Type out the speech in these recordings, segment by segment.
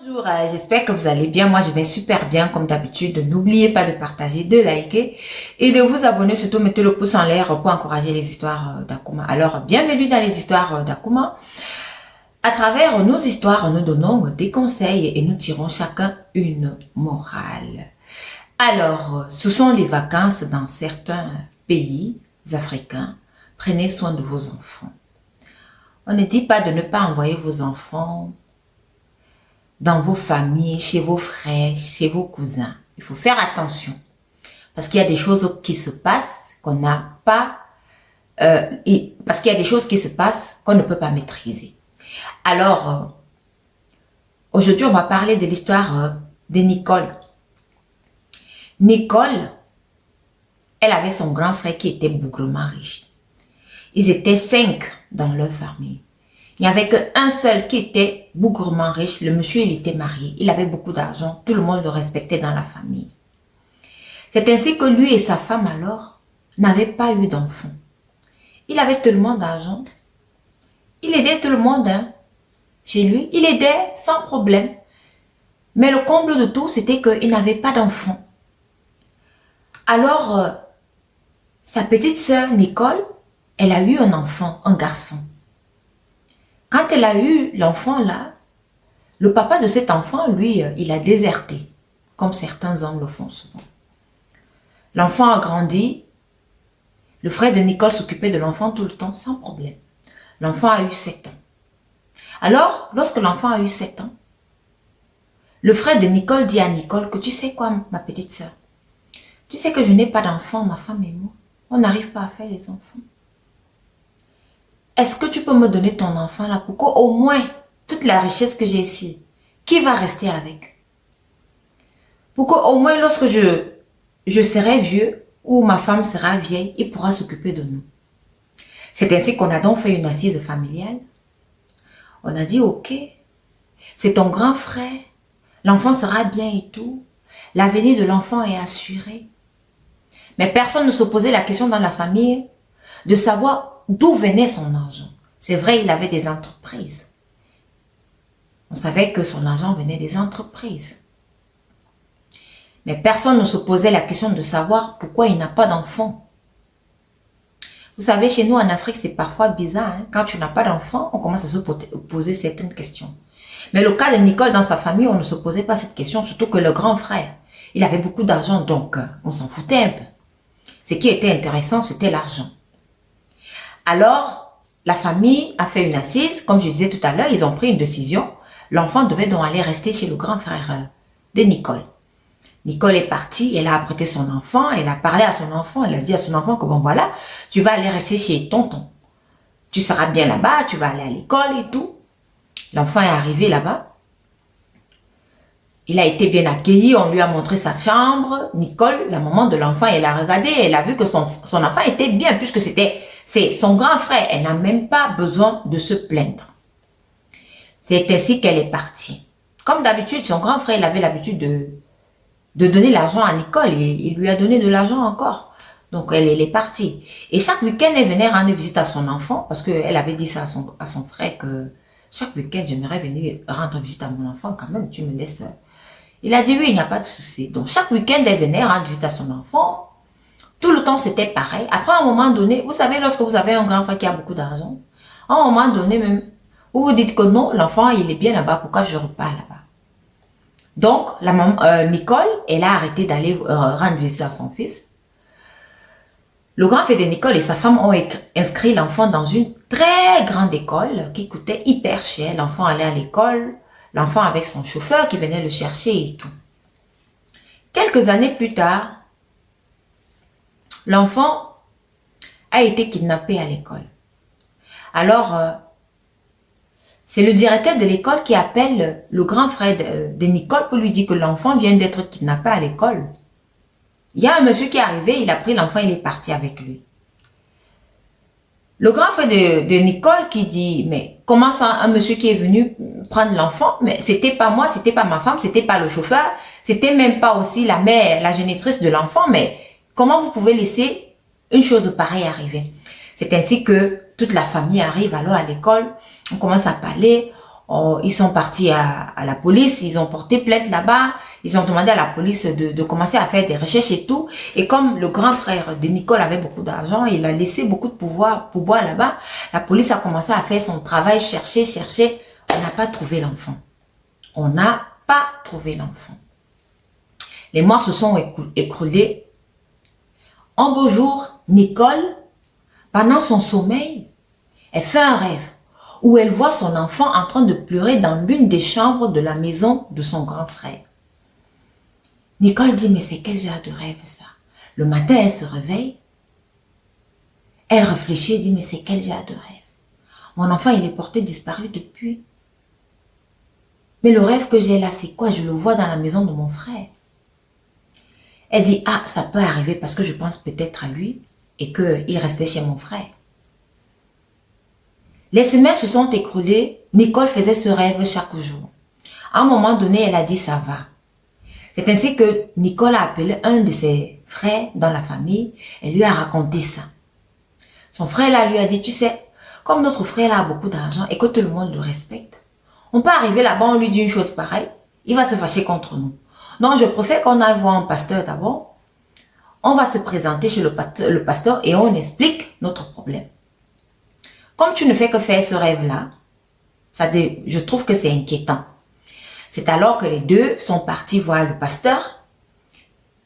Bonjour, j'espère que vous allez bien. Moi, je vais super bien comme d'habitude. N'oubliez pas de partager, de liker et de vous abonner. Surtout, mettez le pouce en l'air pour encourager les histoires d'Akuma. Alors, bienvenue dans les histoires d'Akuma. À travers nos histoires, nous donnons des conseils et nous tirons chacun une morale. Alors, ce sont les vacances dans certains pays africains. Prenez soin de vos enfants. On ne dit pas de ne pas envoyer vos enfants dans vos familles, chez vos frères, chez vos cousins. Il faut faire attention. Parce qu'il y a des choses qui se passent qu'on n'a pas... parce qu'il y a des choses qui se passent qu'on ne peut pas maîtriser. Alors, aujourd'hui, on va parler de l'histoire de Nicole. Nicole, elle avait son grand frère qui était bougrement riche. Ils étaient 5 dans leur famille. Il n'y avait qu'un seul qui était bougrement riche. Le monsieur, il était marié. Il avait beaucoup d'argent. Tout le monde le respectait dans la famille. C'est ainsi que lui et sa femme, alors, n'avaient pas eu d'enfants. Il avait tellement d'argent. Il aidait tout le monde chez lui. Il aidait sans problème. Mais le comble de tout, c'était qu'il n'avait pas d'enfants. Alors, sa petite sœur, Nicole, elle a eu un enfant, un garçon. Quand elle a eu l'enfant là, le papa de cet enfant, lui, il a déserté, comme certains hommes le font souvent. L'enfant a grandi, le frère de Nicole s'occupait de l'enfant tout le temps, sans problème. L'enfant a eu 7 ans. Alors, lorsque l'enfant a eu 7 ans, le frère de Nicole dit à Nicole que tu sais quoi, ma petite sœur, tu sais que je n'ai pas d'enfant, ma femme et moi, on n'arrive pas à faire les enfants. Est-ce que tu peux me donner ton enfant là pour qu'au moins, toute la richesse que j'ai ici, qui va rester avec? Pour qu'au moins, lorsque je serai vieux ou ma femme sera vieille, il pourra s'occuper de nous. C'est ainsi qu'on a donc fait une assise familiale. On a dit, ok, c'est ton grand frère, l'enfant sera bien et tout, l'avenir de l'enfant est assuré. Mais personne ne se posait la question dans la famille de savoir d'où venait son argent. C'est vrai, il avait des entreprises. On savait que son argent venait des entreprises. Mais personne ne se posait la question de savoir pourquoi il n'a pas d'enfant. Vous savez, chez nous en Afrique, c'est parfois bizarre. Quand tu n'as pas d'enfant, on commence à se poser certaines questions. Mais le cas de Nicole dans sa famille, on ne se posait pas cette question, surtout que le grand frère, il avait beaucoup d'argent, donc on s'en foutait un peu. Ce qui était intéressant, c'était l'argent. Alors, la famille a fait une assise. Comme je disais tout à l'heure, ils ont pris une décision. L'enfant devait donc aller rester chez le grand frère de Nicole. Nicole est partie, elle a apprêté son enfant, elle a parlé à son enfant, elle a dit à son enfant que bon voilà, tu vas aller rester chez tonton. Tu seras bien là-bas, tu vas aller à l'école et tout. L'enfant est arrivé là-bas. Il a été bien accueilli, on lui a montré sa chambre. Nicole, la maman de l'enfant, elle a regardé, elle a vu que son enfant était bien puisque c'est son grand frère. Elle n'a même pas besoin de se plaindre. C'est ainsi qu'elle est partie. Comme d'habitude, son grand frère, il avait l'habitude de donner l'argent à Nicole et il lui a donné de l'argent encore. Donc, elle est partie. Et chaque week-end, elle venait rendre visite à son enfant parce qu'elle avait dit ça à son frère que chaque week-end, j'aimerais venir rendre visite à mon enfant quand même, tu me laisses. Il a dit oui, il n'y a pas de souci. Donc, chaque week-end, elle venait rendre visite à son enfant. Tout le temps, c'était pareil. Après, à un moment donné, vous savez, lorsque vous avez un grand frère qui a beaucoup d'argent, à un moment donné même, vous vous dites que non, l'enfant, il est bien là-bas, pourquoi je repars là-bas? Donc, la maman, Nicole, elle a arrêté d'aller rendre visite à son fils. Le grand frère de Nicole et sa femme ont inscrit l'enfant dans une très grande école qui coûtait hyper cher. L'enfant allait à l'école, l'enfant avec son chauffeur qui venait le chercher et tout. Quelques années plus tard, l'enfant a été kidnappé à l'école. Alors, c'est le directeur de l'école qui appelle le grand frère de Nicole pour lui dire que l'enfant vient d'être kidnappé à l'école. Il y a un monsieur qui est arrivé, il a pris l'enfant, il est parti avec lui. Le grand frère de Nicole qui dit, mais comment ça, un monsieur qui est venu prendre l'enfant, mais c'était pas moi, c'était pas ma femme, c'était pas le chauffeur, c'était même pas aussi la mère, la génitrice de l'enfant, mais comment vous pouvez laisser une chose pareille arriver? C'est ainsi que toute la famille arrive alors à l'école, on commence à parler, Oh, ils sont partis à la police, ils ont porté plainte là-bas, ils ont demandé à la police de commencer à faire des recherches et tout. Et comme le grand frère de Nicole avait beaucoup d'argent, il a laissé beaucoup de pouvoir là-bas, la police a commencé à faire son travail, chercher. On n'a pas trouvé l'enfant. On n'a pas trouvé l'enfant. Les mois se sont écoulés. Un beau jour, Nicole, pendant son sommeil, elle fait un rêve où elle voit son enfant en train de pleurer dans l'une des chambres de la maison de son grand frère. Nicole dit, mais c'est quel genre de rêve ça? Le matin, elle se réveille. Elle réfléchit et dit, mais c'est quel genre de rêve? Mon enfant, il est porté disparu depuis. Mais le rêve que j'ai là, c'est quoi? Je le vois dans la maison de mon frère. Elle dit, ah, ça peut arriver parce que je pense peut-être à lui et qu'il restait chez mon frère. Les semaines se sont écoulées, Nicole faisait ce rêve chaque jour. À un moment donné, elle a dit ça va. C'est ainsi que Nicole a appelé un de ses frères dans la famille et lui a raconté ça. Son frère là lui a dit, tu sais, comme notre frère là a beaucoup d'argent et que tout le monde le respecte, on peut arriver là-bas, on lui dit une chose pareille, il va se fâcher contre nous. Donc je préfère qu'on aille voir un pasteur d'abord, on va se présenter chez le pasteur et on explique notre problème. Comme tu ne fais que faire ce rêve-là, je trouve que c'est inquiétant. C'est alors que les deux sont partis voir le pasteur.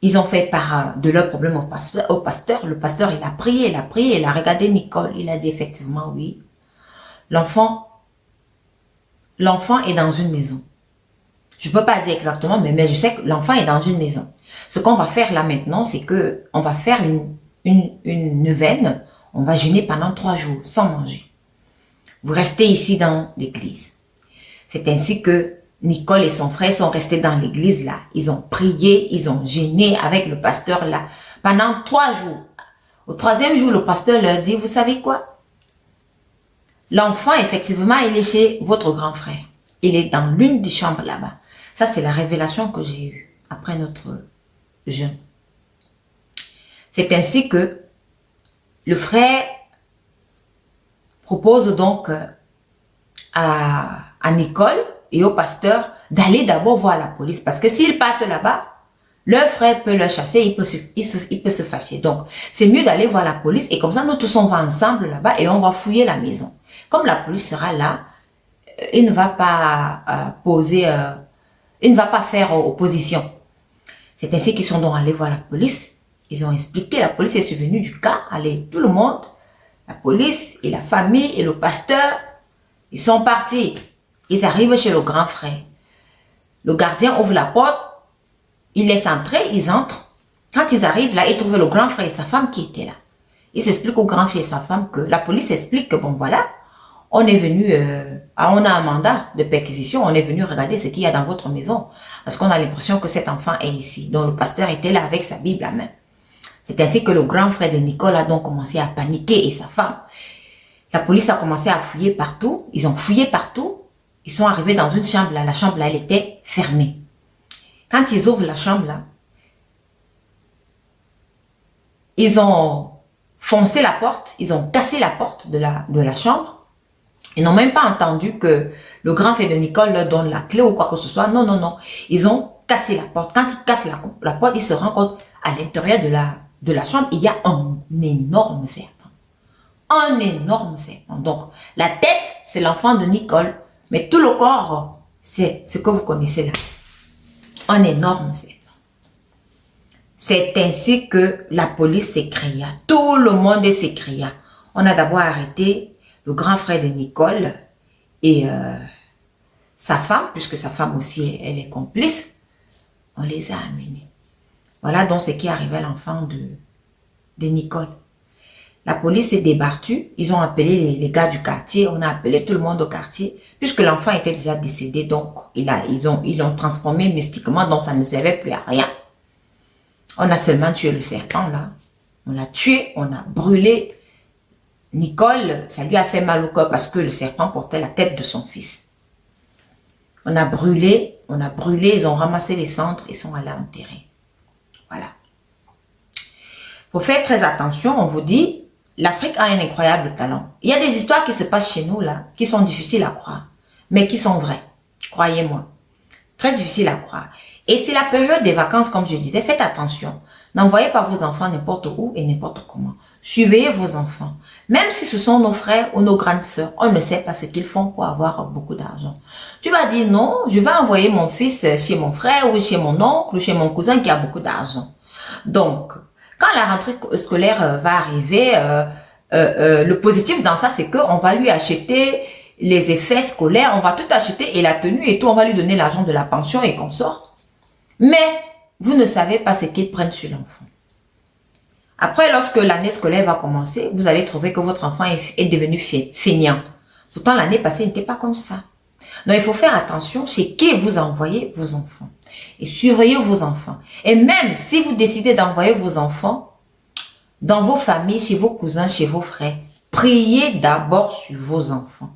Ils ont fait part de leur problème au pasteur. Le pasteur, il a prié, il a regardé Nicole. Il a dit effectivement oui. L'enfant est dans une maison. Je ne peux pas dire exactement, mais je sais que l'enfant est dans une maison. Ce qu'on va faire là maintenant, c'est que on va faire une neuvaine. On va jeûner pendant 3 jours sans manger. Vous restez ici dans l'église. C'est ainsi que Nicole et son frère sont restés dans l'église là. Ils ont prié, ils ont jeûné avec le pasteur là pendant 3 jours. Au 3e jour, le pasteur leur dit, vous savez quoi? L'enfant, effectivement, il est chez votre grand frère. Il est dans l'une des chambres là-bas. Ça, c'est la révélation que j'ai eue après notre jeûne. C'est ainsi que le frère propose donc à Nicole et au pasteur d'aller d'abord voir la police. Parce que s'ils partent là-bas, leur frère peut le chasser, il peut se fâcher. Donc, c'est mieux d'aller voir la police et comme ça, nous tous on va ensemble là-bas et on va fouiller la maison. Comme la police sera là, il ne va pas il ne va pas faire opposition. C'est ainsi qu'ils sont donc allés voir la police. Ils ont expliqué, la police est survenue du cas, allez, tout le monde, la police et la famille et le pasteur, ils sont partis. Ils arrivent chez le grand frère. Le gardien ouvre la porte, il laisse entrer, ils entrent. Quand ils arrivent là, ils trouvent le grand frère et sa femme qui étaient là. Ils s'expliquent au grand frère et sa femme que la police explique que bon voilà, on est venu, on a un mandat de perquisition, on est venu regarder ce qu'il y a dans votre maison. Parce qu'on a l'impression que cet enfant est ici. Donc le pasteur était là avec sa Bible à main. C'est ainsi que le grand frère de Nicole a donc commencé à paniquer et sa femme. La police a commencé à fouiller partout. Ils ont fouillé partout. Ils sont arrivés dans une chambre là. La chambre là, elle était fermée. Quand ils ouvrent la chambre là, ils ont foncé la porte. Ils ont cassé la porte de la chambre. Ils n'ont même pas entendu que le grand frère de Nicole leur donne la clé ou quoi que ce soit. Non, non, non. Ils ont cassé la porte. Quand ils cassent la porte, ils se rendent compte à l'intérieur de la chambre, il y a un énorme serpent. Un énorme serpent. Donc, la tête, c'est l'enfant de Nicole. Mais tout le corps, c'est ce que vous connaissez là. Un énorme serpent. C'est ainsi que la police s'écria. Tout le monde s'écria. On a d'abord arrêté le grand frère de Nicole et sa femme, puisque sa femme aussi, elle est complice. On les a amenés. Voilà donc ce qui est arrivé à l'enfant de Nicole. La police s'est débattue. Ils ont appelé les gars du quartier. On a appelé tout le monde au quartier. Puisque l'enfant était déjà décédé, donc ils l'ont transformé mystiquement, donc ça ne servait plus à rien. On a seulement tué le serpent là. On l'a tué, on a brûlé. Nicole, ça lui a fait mal au cœur parce que le serpent portait la tête de son fils. On a brûlé, ils ont ramassé les cendres et sont allés enterrer. Voilà. Faut faire très attention, on vous dit, l'Afrique a un incroyable talent. Il y a des histoires qui se passent chez nous là, qui sont difficiles à croire. mais qui sont vraies. Croyez-moi. Très difficile à croire. Et c'est la période des vacances, comme je disais. Faites attention. N'envoyez pas vos enfants n'importe où et n'importe comment. Surveillez vos enfants. Même si ce sont nos frères ou nos grandes sœurs, on ne sait pas ce qu'ils font pour avoir beaucoup d'argent. Tu vas dire non, je vais envoyer mon fils chez mon frère ou chez mon oncle ou chez mon cousin qui a beaucoup d'argent. Donc, quand la rentrée scolaire va arriver, le positif dans ça, c'est qu'on va lui acheter les effets scolaires, on va tout acheter et la tenue et tout, on va lui donner l'argent de la pension et qu'on sorte. Mais vous ne savez pas ce qu'ils prennent sur l'enfant. Après, lorsque l'année scolaire va commencer, vous allez trouver que votre enfant est devenu feignant. Pourtant, l'année passée, il n'était pas comme ça. Donc, il faut faire attention chez qui vous envoyez vos enfants. Et surveillez vos enfants. Et même si vous décidez d'envoyer vos enfants dans vos familles, chez vos cousins, chez vos frères, priez d'abord sur vos enfants.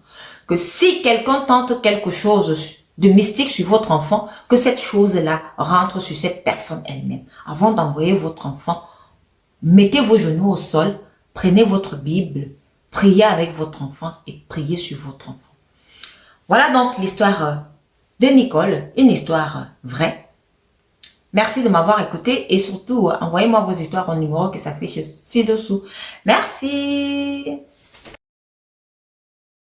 Que si quelqu'un tente quelque chose de mystique sur votre enfant, que cette chose-là rentre sur cette personne elle-même. Avant d'envoyer votre enfant, mettez vos genoux au sol, prenez votre Bible, priez avec votre enfant et priez sur votre enfant. Voilà donc l'histoire de Nicole, une histoire vraie. Merci de m'avoir écouté et surtout, envoyez-moi vos histoires au numéro qui s'affiche ci-dessous. Merci.